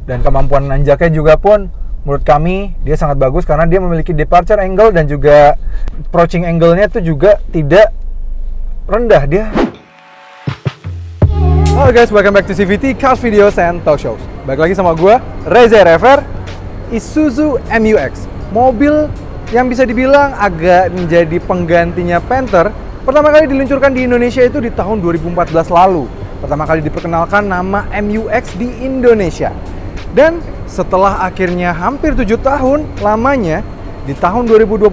Dan kemampuan nanjaknya juga pun menurut kami dia sangat bagus karena dia memiliki departure angle dan juga approaching angle-nya itu juga tidak rendah dia. Halo guys, welcome back to CVT Cars Videos and Talk Shows. Balik lagi sama gue, Reza Rever. Isuzu MU-X, mobil yang bisa dibilang agak menjadi penggantinya Panther. Pertama kali diluncurkan di Indonesia itu di tahun 2014 lalu. Pertama kali diperkenalkan nama MU-X di Indonesia. Dan setelah akhirnya hampir 7 tahun lamanya, di tahun 2021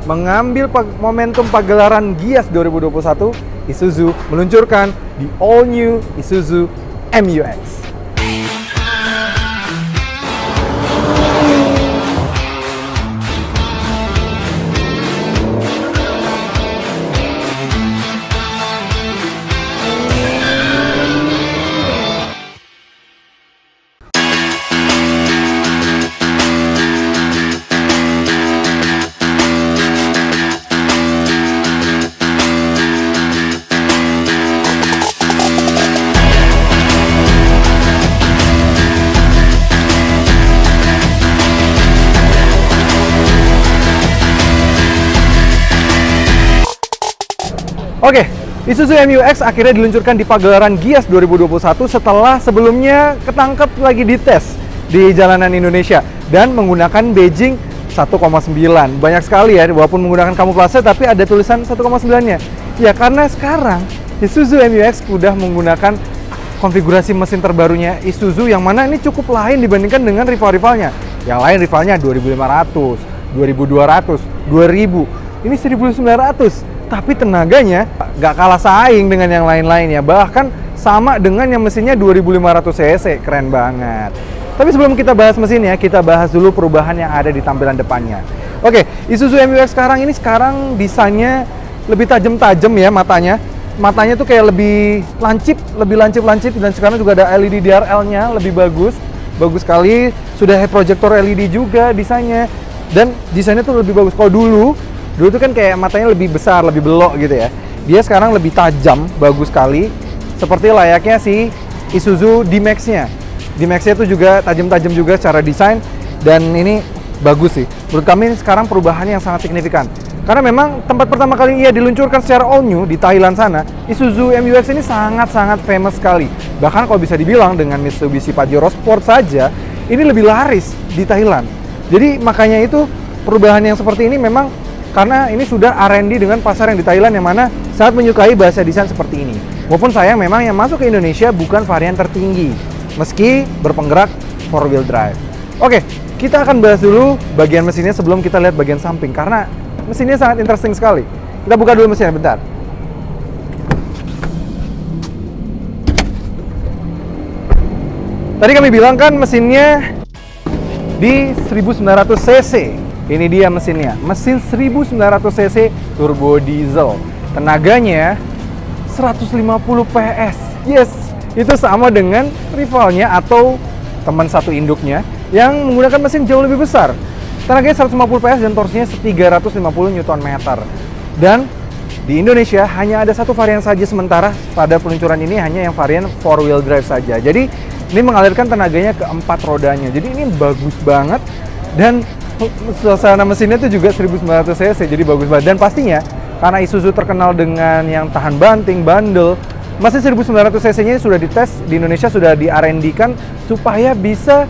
mengambil momentum pagelaran Gias 2021, Isuzu meluncurkan the all new Isuzu MU-X. Oke, Isuzu MU-X akhirnya diluncurkan di pagelaran Gias 2021 setelah sebelumnya ketangkep lagi dites di jalanan Indonesia dan menggunakan Beijing 1,9. Banyak sekali ya, walaupun menggunakan kamuflase tapi ada tulisan 1,9-nya. Ya karena sekarang Isuzu MU-X udah menggunakan konfigurasi mesin terbarunya Isuzu yang mana ini cukup lain dibandingkan dengan rival-rivalnya. Yang lain rivalnya 2500, 2200, 2000. Ini 1900. Tapi tenaganya nggak kalah saing dengan yang lain-lainnya. Bahkan sama dengan yang mesinnya 2500 cc. Keren banget. Tapi sebelum kita bahas mesinnya, kita bahas dulu perubahan yang ada di tampilan depannya. Oke, Isuzu MU-X sekarang desainnya lebih tajam-tajam ya matanya. Matanya tuh kayak lebih lancip. Dan sekarang juga ada LED DRL-nya, lebih bagus. Bagus sekali. Sudah head projector LED juga desainnya. Dan desainnya tuh lebih bagus. Kalau dulu tuh kan kayak matanya lebih besar, lebih belok gitu ya. Dia sekarang lebih tajam, bagus sekali. Seperti layaknya si Isuzu D-Max-nya. D-Max-nya itu juga tajam-tajam juga secara desain. Dan ini bagus sih. Menurut kami sekarang perubahan yang sangat signifikan. Karena memang tempat pertama kali ia diluncurkan secara all new di Thailand sana, Isuzu MU-X ini sangat-sangat famous sekali. Bahkan kalau bisa dibilang dengan Mitsubishi Pajero Sport saja, ini lebih laris di Thailand. Jadi makanya itu perubahan yang seperti ini memang karena ini sudah R&D dengan pasar yang di Thailand yang mana sangat menyukai bahasa desain seperti ini. Walaupun sayang memang yang masuk ke Indonesia bukan varian tertinggi, meski berpenggerak 4-wheel drive. Oke, kita akan bahas dulu bagian mesinnya sebelum kita lihat bagian samping, karena mesinnya sangat interesting sekali. Kita buka dulu mesinnya, bentar. Tadi kami bilang kan mesinnya di 1900 cc. Ini dia mesinnya, mesin 1900 cc turbo diesel. Tenaganya 150 PS. Yes, itu sama dengan rivalnya atau teman satu induknya yang menggunakan mesin jauh lebih besar. Tenaganya 150 PS dan torsinya 350 Nm. Dan di Indonesia hanya ada satu varian saja sementara pada peluncuran ini, hanya yang varian 4-wheel drive saja. Jadi ini mengalirkan tenaganya ke 4 rodanya. Jadi ini bagus banget dan suasana mesinnya itu juga 1900 cc, jadi bagus banget. Dan pastinya karena Isuzu terkenal dengan yang tahan banting, bandel, mesin 1900 cc nya sudah dites di Indonesia, sudah di R&D kan supaya bisa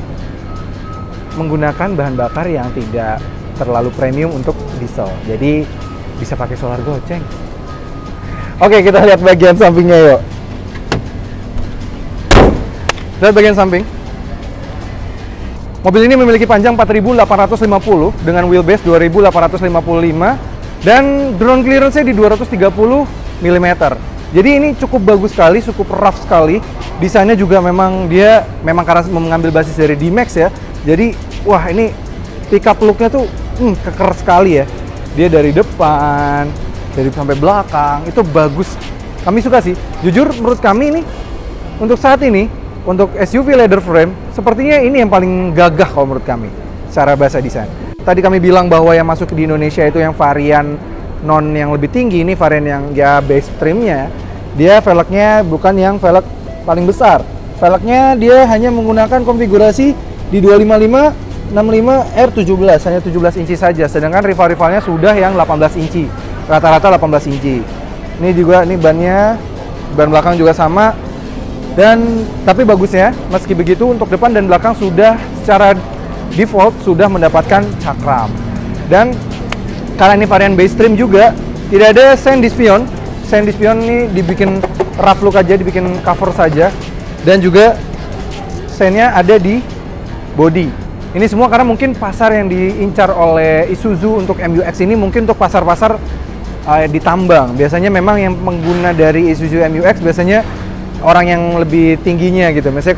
menggunakan bahan bakar yang tidak terlalu premium untuk diesel. Jadi bisa pakai solar goceng. Oke, kita lihat bagian sampingnya yuk. Lihat bagian samping. Mobil ini memiliki panjang 4.850 dengan wheelbase 2.855 dan ground clearance-nya di 230 mm. Jadi ini cukup bagus sekali, cukup rough sekali. Desainnya juga memang karena mengambil basis dari D-Max ya. Jadi wah, ini pickup look-nya tuh keker sekali ya. Dia dari depan, dari sampai belakang itu bagus. Kami suka sih. Jujur menurut kami ini untuk saat ini, untuk SUV leather frame, sepertinya ini yang paling gagah kalau menurut kami secara bahasa desain. Tadi kami bilang bahwa yang masuk di Indonesia itu yang varian non yang lebih tinggi, ini varian yang ya base trimnya. Dia velgnya bukan yang velg paling besar. Velgnya dia hanya menggunakan konfigurasi di 255 65 R17, hanya 17 inci saja. Sedangkan rival-rivalnya sudah yang 18 inci, rata-rata 18 inci. Ini juga, ini bannya, ban belakang juga sama. Dan tapi bagusnya, meski begitu untuk depan dan belakang sudah secara default sudah mendapatkan cakram. Dan karena ini varian base trim juga, tidak ada sein di spion. Sein di spion ini dibikin rough look aja, dibikin cover saja. Dan juga seinnya ada di body. Ini semua karena mungkin pasar yang diincar oleh Isuzu untuk MU-X ini mungkin untuk pasar-pasar di tambang. Biasanya memang yang pengguna dari Isuzu MU-X biasanya orang yang lebih tingginya gitu. Misalnya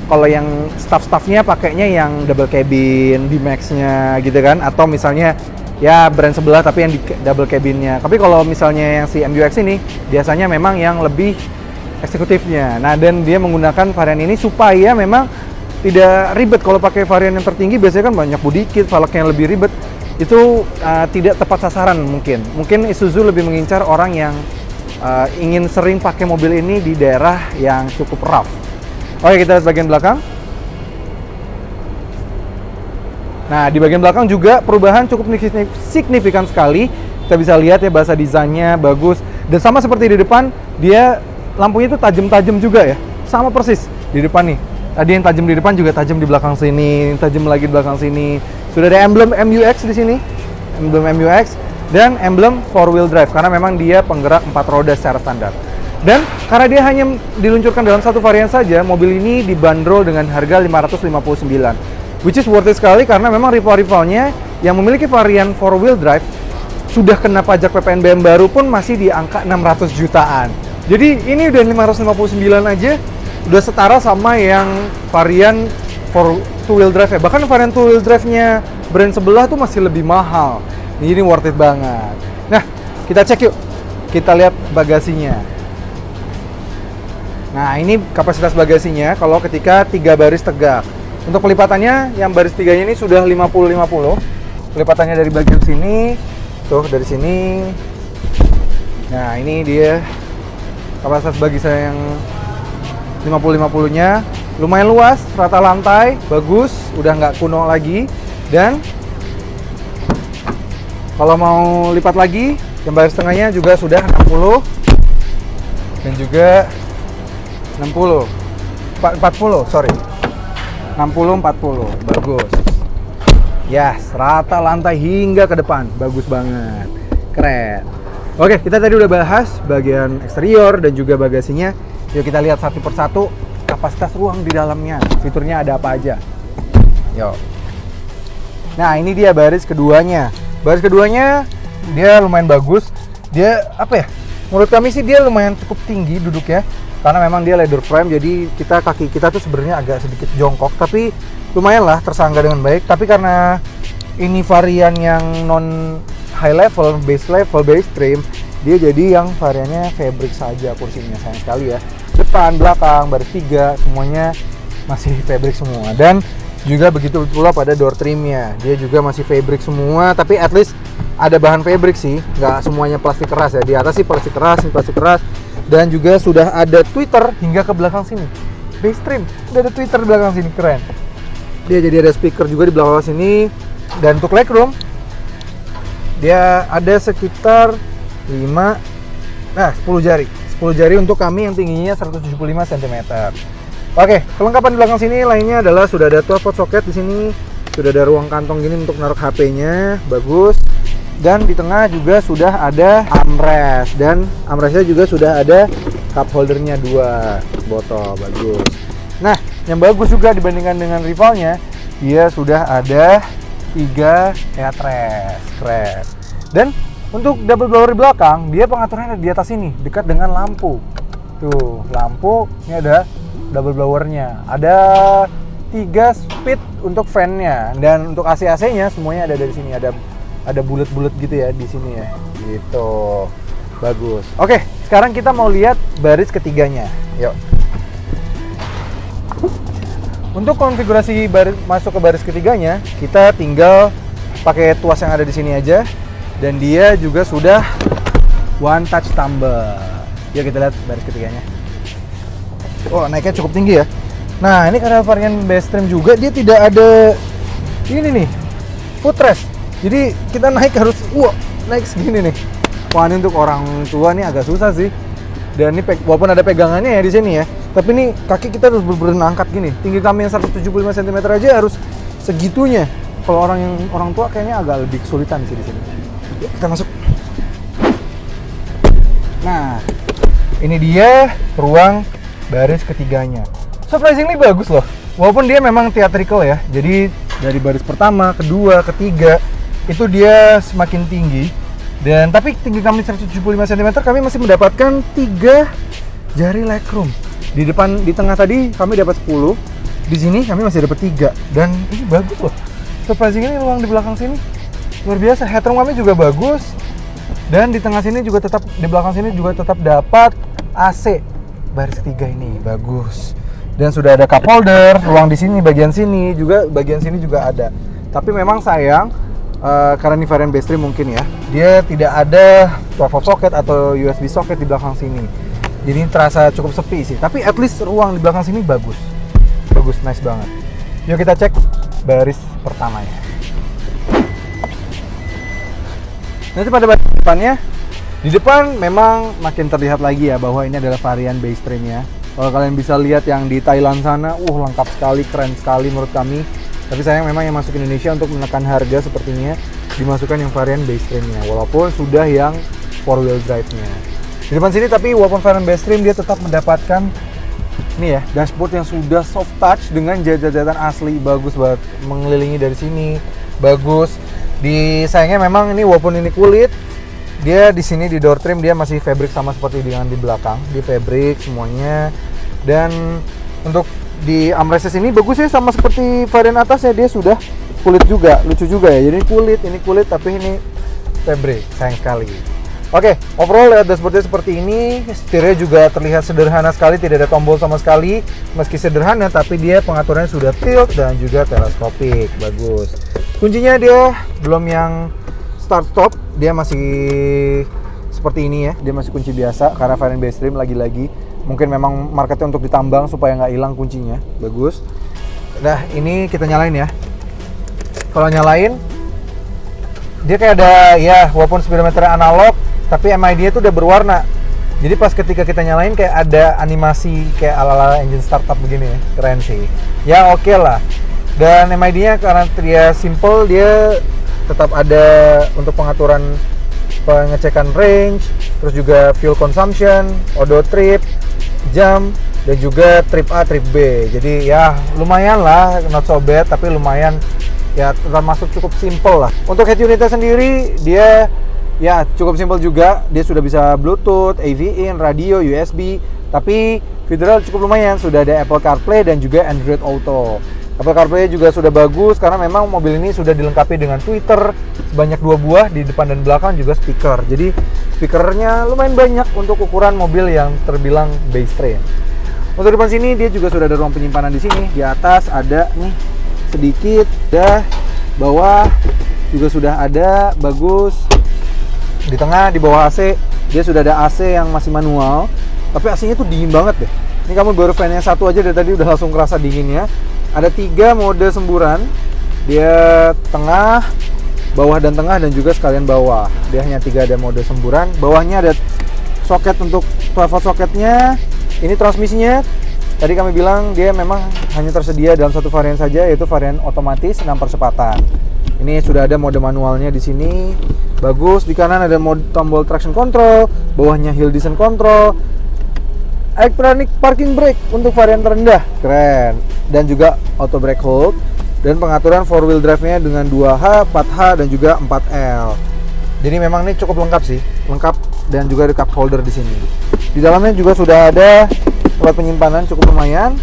kalau yang staff-staffnya pakainya yang double cabin, D-Max-nya gitu kan, atau misalnya ya brand sebelah tapi yang di double cabinnya. Tapi kalau misalnya yang si MU-X ini biasanya memang yang lebih eksekutifnya. Nah, dan dia menggunakan varian ini supaya memang tidak ribet. Kalau pakai varian yang tertinggi biasanya kan banyak bodi kit, velgnya yang lebih ribet. Itu tidak tepat sasaran mungkin. Mungkin Isuzu lebih mengincar orang yang ingin sering pakai mobil ini di daerah yang cukup rough. Oke, kita lihat bagian belakang. Nah, di bagian belakang juga perubahan cukup signifikan sekali. Kita bisa lihat ya, bahasa desainnya bagus. Dan sama seperti di depan, dia lampunya itu tajam-tajam juga ya. Sama persis di depan nih. Tadi yang tajam di depan juga tajam di belakang sini, tajam lagi di belakang sini. Sudah ada emblem MU-X di sini. Emblem MU-X dan emblem 4-wheel drive karena memang dia penggerak 4 roda secara standar. Dan karena dia hanya diluncurkan dalam satu varian saja, mobil ini dibanderol dengan harga 559. Which is worth it sekali karena memang rival-rivalnya yang memiliki varian 4-wheel drive sudah kena pajak PPNBM baru pun masih di angka 600 jutaan. Jadi ini udah 559 aja, udah setara sama yang varian 2-wheel drive ya. Bahkan varian 2-wheel drive-nya brand sebelah tuh masih lebih mahal. Ini worth it banget. Nah, kita cek yuk. Kita lihat bagasinya. Nah, ini kapasitas bagasinya kalau ketika 3 baris tegak. Untuk pelipatannya, yang baris 3-nya ini sudah 50-50. Pelipatannya dari bagian sini, tuh dari sini. Nah, ini dia kapasitas bagi saya yang 50-50-nya. Lumayan luas, rata lantai, bagus, udah nggak kuno lagi. Dan kalau mau lipat lagi, yang baris tengahnya juga sudah 60 dan juga 60, 40, sorry, 60-40, bagus. Yes, rata lantai hingga ke depan, bagus banget, keren. Oke, kita tadi udah bahas bagian eksterior dan juga bagasinya. Yuk kita lihat satu persatu kapasitas ruang di dalamnya, fiturnya ada apa aja. Yuk. Nah, ini dia baris keduanya. Baris keduanya dia lumayan bagus. Dia apa ya? Menurut kami sih dia lumayan cukup tinggi duduknya. Karena memang dia leather frame, jadi kaki kita tuh sebenarnya agak sedikit jongkok, tapi lumayan lah tersangga dengan baik. Tapi karena ini varian yang non high level, base trim, dia jadi yang variannya fabric saja kursinya, sayang sekali ya. Depan, belakang, baris 3 semuanya masih fabric semua. Dan juga begitu pula pada door trimnya, dia juga masih fabric semua, tapi at least ada bahan fabric sih, nggak semuanya plastik keras ya. Di atas sih plastik keras, ini plastik keras. Dan juga sudah ada tweeter hingga ke belakang sini. Base trim, udah ada tweeter di belakang sini, keren. Dia jadi ada speaker juga di belakang sini. Dan untuk legroom, dia ada sekitar 10 jari. 10 jari untuk kami yang tingginya 175 cm. Oke, kelengkapan di belakang sini lainnya adalah sudah ada 12 volt socket di sini. Sudah ada ruang kantong gini untuk naruh HP-nya, bagus. Dan di tengah juga sudah ada armrest, dan armrestnya juga sudah ada cup holdernya 2 botol, bagus. Nah, yang bagus juga dibandingkan dengan rivalnya, dia sudah ada 3 headrest, keren. Dan untuk double blower di belakang, dia pengaturannya ada di atas sini, dekat dengan lampu. Tuh, lampu, ini ada double blowernya. Ada 3 speed untuk fan-nya, dan untuk AC-AC-nya semuanya ada dari sini. Ada bulat-bulat gitu ya di sini ya, gitu, bagus. Oke, sekarang kita mau lihat baris ketiganya, yuk. Untuk konfigurasi masuk ke baris ketiganya, kita tinggal pakai tuas yang ada di sini aja, dan dia juga sudah one touch tumble. Yuk kita lihat baris ketiganya. Oh, naiknya cukup tinggi ya. Nah, ini karena varian Bestream juga, dia tidak ada ini nih, footrest. Jadi kita naik harus, naik segini nih. Wah, ini untuk orang tua nih agak susah sih. Dan ini walaupun ada pegangannya ya di sini ya, tapi nih kaki kita harus benar-benar angkat gini. Tinggi kami yang 175 cm aja harus segitunya. Kalau orang tua kayaknya agak lebih kesulitan sih di sini. Yuk, kita masuk. Nah, ini dia ruang baris ketiganya. Surprisingly bagus loh. Walaupun dia memang theatrical ya. Jadi dari baris pertama, kedua, ketiga itu dia semakin tinggi. Dan tapi tinggi kami 175 cm, kami masih mendapatkan 3 jari legroom. Di depan, di tengah tadi kami dapat 10. Di sini kami masih dapat 3. Dan ini bagus loh. Surprisingly ruang di belakang sini luar biasa. Headroom kami juga bagus. Dan di tengah sini juga tetap, di belakang sini juga tetap dapat AC. Baris ketiga ini bagus. Dan sudah ada cup holder, ruang di sini, bagian sini juga ada. Tapi memang sayang karena ini varian Bestream mungkin ya, dia tidak ada 12 volt socket atau USB socket di belakang sini. Jadi terasa cukup sepi sih. Tapi at least ruang di belakang sini bagus, nice banget. Yuk kita cek baris pertamanya. Nanti pada baris depannya, di depan memang makin terlihat lagi ya bahwa ini adalah varian Bestream ya. Kalau kalian bisa lihat yang di Thailand sana, lengkap sekali, keren sekali menurut kami. Tapi sayang memang yang masuk ke Indonesia untuk menekan harga sepertinya dimasukkan yang varian Bestream-nya, walaupun sudah yang 4-wheel drive-nya. Di depan sini tapi walaupun varian Bestream dia tetap mendapatkan ini ya, dashboard yang sudah soft touch dengan jajatan asli, bagus banget. Mengelilingi dari sini, bagus. Sayangnya memang ini walaupun ini kulit, dia di sini di door trim dia masih fabric sama seperti dengan di belakang, di fabric semuanya. Dan untuk di armrest ini bagus ya, sama seperti varian atas ya, dia sudah kulit juga, lucu juga ya. Jadi ini kulit tapi ini fabric, sayang sekali. Oke, overall lihat dashboardnya seperti ini. Setirnya juga terlihat sederhana sekali, tidak ada tombol sama sekali. Meski sederhana tapi dia pengaturannya sudah tilt dan juga teleskopik, bagus. Kuncinya dia belum yang start stop, dia masih seperti ini ya, dia masih kunci biasa karena varian Bestream lagi-lagi mungkin memang marketnya untuk ditambang supaya nggak hilang kuncinya, bagus. Nah ini kita nyalain ya. Kalau nyalain dia kayak ada ya, walaupun speedometer analog tapi MID-nya itu udah berwarna. Jadi pas ketika kita nyalain kayak ada animasi kayak ala-ala engine startup begini ya, keren sih. Ya oke lah. Dan MID-nya karena dia simple, dia tetap ada untuk pengaturan pengecekan range, terus juga fuel consumption, odo trip, jam, dan juga trip A, trip B. Jadi ya lumayan lah, not so bad, tapi lumayan ya, termasuk cukup simple lah. Untuk head unitnya sendiri dia ya cukup simple juga. Dia sudah bisa Bluetooth, AV in, radio, USB, tapi fiturnya cukup lumayan. Sudah ada Apple CarPlay dan juga Android Auto. Apple CarPlay juga sudah bagus karena memang mobil ini sudah dilengkapi dengan tweeter sebanyak 2 buah di depan dan belakang, juga speaker. Jadi speakernya lumayan banyak untuk ukuran mobil yang terbilang Bestream. Untuk depan sini dia juga sudah ada ruang penyimpanan di sini. Di atas ada nih sedikit, bawah juga sudah ada, bagus. Di tengah di bawah AC dia sudah ada AC yang masih manual, tapi AC-nya tuh dingin banget deh. Ini kamu baru fan-nya satu aja dari tadi udah langsung kerasa dinginnya. Ada 3 mode semburan, dia tengah, bawah dan tengah, dan juga sekalian bawah. Dia hanya 3 ada mode semburan. Bawahnya ada soket untuk 12 volt soketnya. Ini transmisinya, tadi kami bilang dia memang hanya tersedia dalam satu varian saja, yaitu varian otomatis 6 percepatan. Ini sudah ada mode manualnya di sini, bagus. Di kanan ada mode tombol traction control, bawahnya hill descent control, electronic parking brake untuk varian terendah, keren. Dan juga auto brake hold, dan pengaturan 4-wheel drive-nya dengan 2H, 4H, dan juga 4L. Jadi memang ini cukup lengkap sih, lengkap, dan juga ada cup holder di sini. Di dalamnya juga sudah ada tempat penyimpanan cukup lumayan.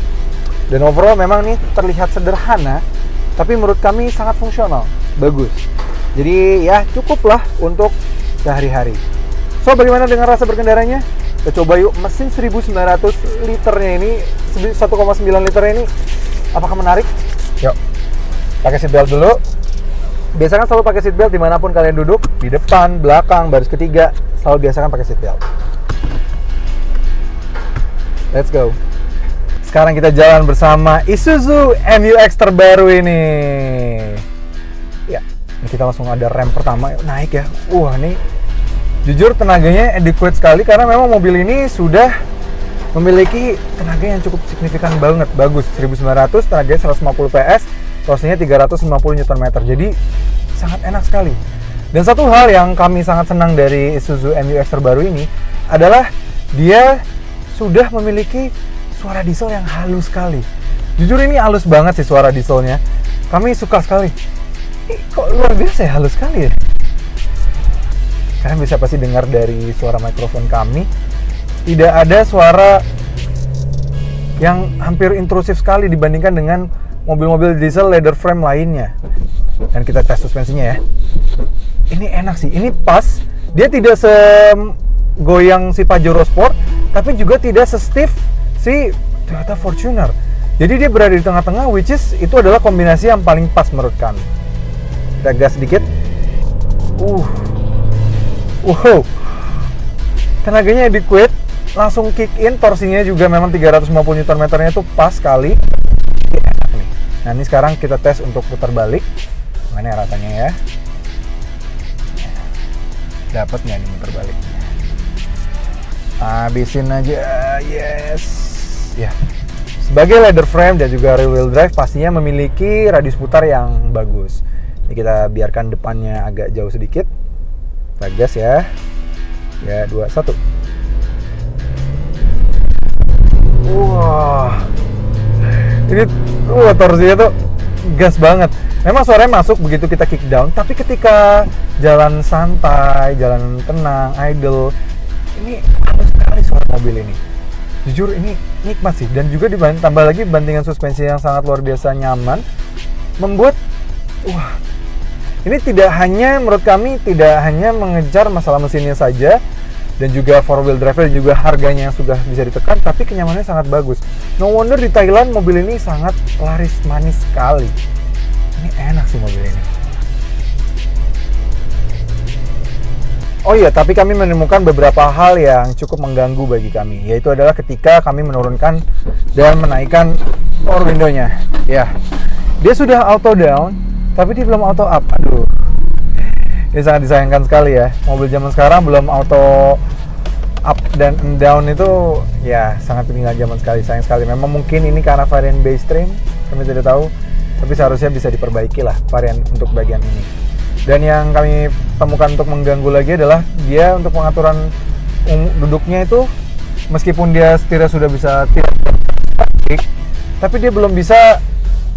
Dan overall memang ini terlihat sederhana, tapi menurut kami sangat fungsional, bagus. Jadi ya cukup lah untuk sehari-hari. So bagaimana dengan rasa berkendaranya? Kita coba yuk mesin 1900 liternya ini, 1,9 liternya ini, apakah menarik? Yuk, pakai seatbelt dulu. Biasakan selalu pakai seatbelt dimanapun kalian duduk, di depan, belakang, baris ketiga, selalu biasakan pakai seatbelt. Let's go. sekarang kita jalan bersama Isuzu MU-X terbaru ini. Ya, ini kita langsung ada rem pertama, naik ya. Wah, ini jujur tenaganya adequate sekali karena memang mobil ini sudah memiliki tenaga yang cukup signifikan banget. Bagus, 1900, tenaganya 150 PS, torsinya 350 Nm. Jadi sangat enak sekali. Dan satu hal yang kami sangat senang dari Isuzu MU-X terbaru ini adalah dia sudah memiliki suara diesel yang halus sekali. Jujur ini halus banget sih suara dieselnya. Kami suka sekali. Kok luar biasa ya, halus sekali ya. Kalian bisa pasti dengar dari suara mikrofon kami. Tidak ada suara yang hampir intrusif sekali dibandingkan dengan mobil-mobil diesel leather frame lainnya. Dan kita tes suspensinya ya. Ini enak sih, ini pas. Dia tidak segoyang si Pajero Sport, tapi juga tidak se-stiff si Toyota Fortuner. Jadi dia berada di tengah-tengah, which is itu adalah kombinasi yang paling pas menurut kami. Kita gas sedikit. Wow. Tenaganya adequate, langsung kick in, torsinya juga memang 350 Nm-nya itu pas sekali. Enak nih. Nah, ini sekarang kita tes untuk putar balik. Mana rasanya ya? Dapat nggak nih muter balik? Habisin aja, yes. Ya, sebagai leather frame dan juga rear wheel drive pastinya memiliki radius putar yang bagus. Ini kita biarkan depannya agak jauh sedikit. Kita gas ya. Ya, 2, 1. Wah. Ini torsinya tuh gas banget. Memang suaranya masuk begitu kita kick down, tapi ketika jalan santai, jalan tenang, idle, ini halus sekali suara mobil ini. Jujur ini nikmat sih, dan juga ditambah lagi bantingan suspensi yang sangat luar biasa nyaman, membuat ini tidak hanya menurut kami tidak hanya mengejar masalah mesinnya saja dan juga four wheel drive dan juga harganya yang sudah bisa ditekan, tapi kenyamanannya sangat bagus. No wonder di Thailand mobil ini sangat laris manis sekali. Ini enak sih mobil ini. Oh iya, tapi kami menemukan beberapa hal yang cukup mengganggu bagi kami, yaitu adalah ketika kami menurunkan dan menaikkan power window-nya. Ya, dia sudah auto down, tapi dia belum auto up. Aduh, ini sangat disayangkan sekali ya. Mobil zaman sekarang belum auto up dan down itu ya sangat ketinggalan zaman sekali. Sayang sekali. Memang mungkin ini karena varian base trim, kami tidak tahu, tapi seharusnya bisa diperbaiki lah varian untuk bagian ini. Dan yang kami temukan untuk mengganggu lagi adalah dia untuk pengaturan duduknya itu, meskipun dia setirnya sudah bisa kick, tapi dia belum bisa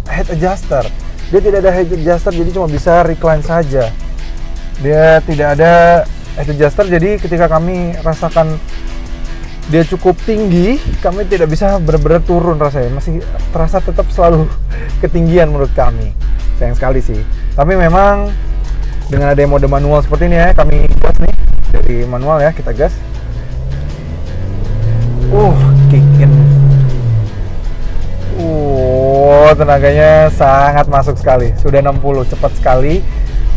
head adjuster. Dia tidak ada head adjuster, jadi cuma bisa recline saja. Dia tidak ada head adjuster, jadi ketika kami rasakan dia cukup tinggi, kami tidak bisa benar-benar turun rasanya. Masih terasa tetap selalu ketinggian menurut kami. Sayang sekali sih. Tapi memang dengan ada mode manual seperti ini ya, kami gas nih dari manual ya, kita gas. Kick in. Tenaganya sangat masuk sekali. Sudah 60, cepat sekali.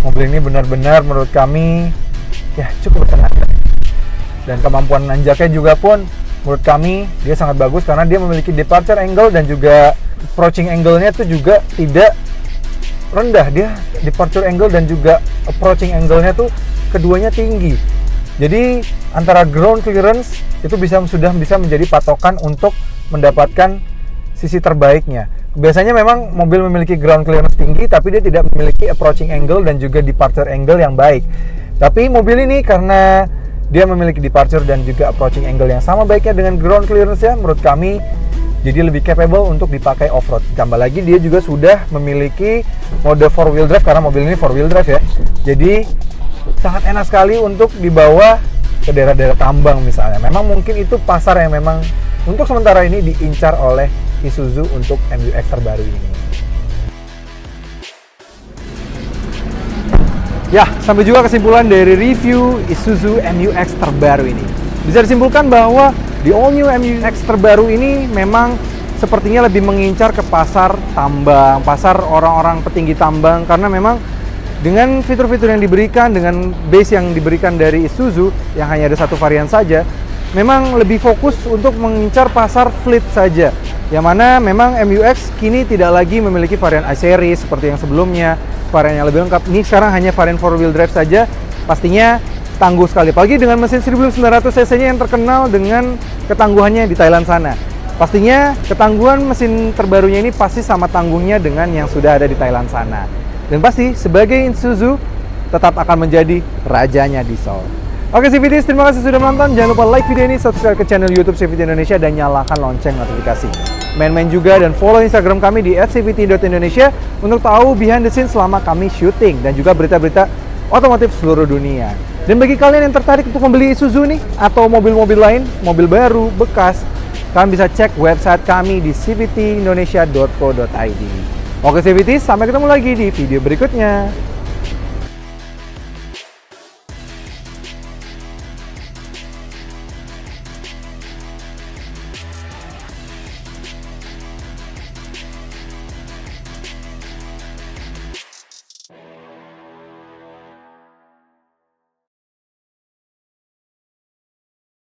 Mobil ini benar-benar menurut kami ya cukup bertenaga. Dan kemampuan nanjaknya juga pun menurut kami dia sangat bagus karena dia memiliki departure angle dan juga approaching angle-nya itu juga tidak rendah. Dia departure angle dan juga approaching angle-nya tuh keduanya tinggi. Jadi antara ground clearance itu sudah bisa menjadi patokan untuk mendapatkan sisi terbaiknya. Biasanya memang mobil memiliki ground clearance tinggi tapi dia tidak memiliki approaching angle dan juga departure angle yang baik. Tapi mobil ini karena dia memiliki departure dan juga approaching angle yang sama baiknya dengan ground clearance ya, menurut kami jadi lebih capable untuk dipakai off-road. Tambah lagi dia juga sudah memiliki mode 4-wheel drive karena mobil ini 4-wheel drive ya. Jadi sangat enak sekali untuk dibawa ke daerah-daerah tambang misalnya. Memang mungkin itu pasar yang memang untuk sementara ini diincar oleh Isuzu untuk MU-X terbaru ini. Ya, sampai juga kesimpulan dari review Isuzu MU-X terbaru ini. Bisa disimpulkan bahwa di all new MU-X terbaru ini memang sepertinya lebih mengincar ke pasar tambang, pasar orang-orang petinggi tambang, karena memang dengan fitur-fitur yang diberikan, dengan base yang diberikan dari Isuzu yang hanya ada satu varian saja, memang lebih fokus untuk mengincar pasar fleet saja. Yang mana memang MU-X kini tidak lagi memiliki varian I-Series seperti yang sebelumnya, varian yang lebih lengkap. Ini sekarang hanya varian 4-wheel drive saja, pastinya tangguh sekali. Apalagi dengan mesin 1900 cc-nya yang terkenal dengan ketangguhannya di Thailand sana. Pastinya ketangguhan mesin terbarunya ini pasti sama tangguhnya dengan yang sudah ada di Thailand sana. Dan pasti sebagai Isuzu tetap akan menjadi rajanya diesel. Oke CVTs, terima kasih sudah menonton. Jangan lupa like video ini, subscribe ke channel YouTube CVT Indonesia, dan nyalakan lonceng notifikasi. Main-main juga dan follow Instagram kami di @cvt.indonesia untuk tahu behind the scenes selama kami syuting dan juga berita-berita otomotif seluruh dunia. Dan bagi kalian yang tertarik untuk membeli Isuzu nih atau mobil-mobil lain, mobil baru, bekas, kalian bisa cek website kami di cvtindonesia.co.id. Oke CVT, sampai ketemu lagi di video berikutnya.